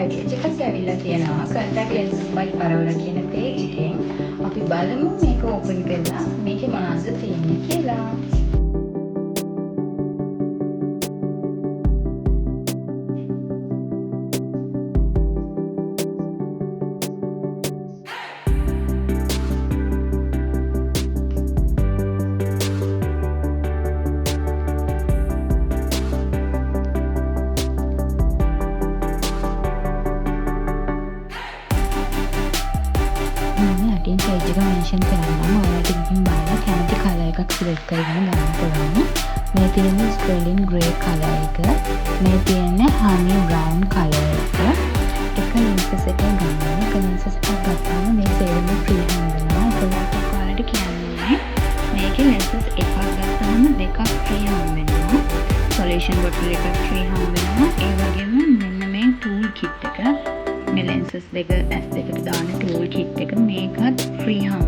Package එකක් ඇවිල්ලා තියෙනවා contact lenses by Parola කියන page එකෙන්. අපි බලමු මේක ඕපන් කරලා මේකේ මොනවද තියෙන්නේ කියලා. යටින් page එක mention කරනවා ඔයාලට ඉතින් බලලා කැමති colour එකක් select කරගෙන ගන්න පුළුවන්. මේ තියෙන්නේ sterling grey colour එක. මේ තියෙන්නේ honey brown colour එක. එක lenses එකෙන් ගන්නවා. එක lenses එකක් ගත්තාම මේ සේවම free hand වෙනවා. ඒකත් ඔයාලට කියන්නේ මේකේ lenses එකක් ගත්තාම දෙකක් free hand වෙනවා. solution bottle එකක් free hand වෙනවා. ඒ වගේම මෙන්න මේ tool kit එක මේ lenses දෙක S2කට දාන tool kit එක මේකත් free hand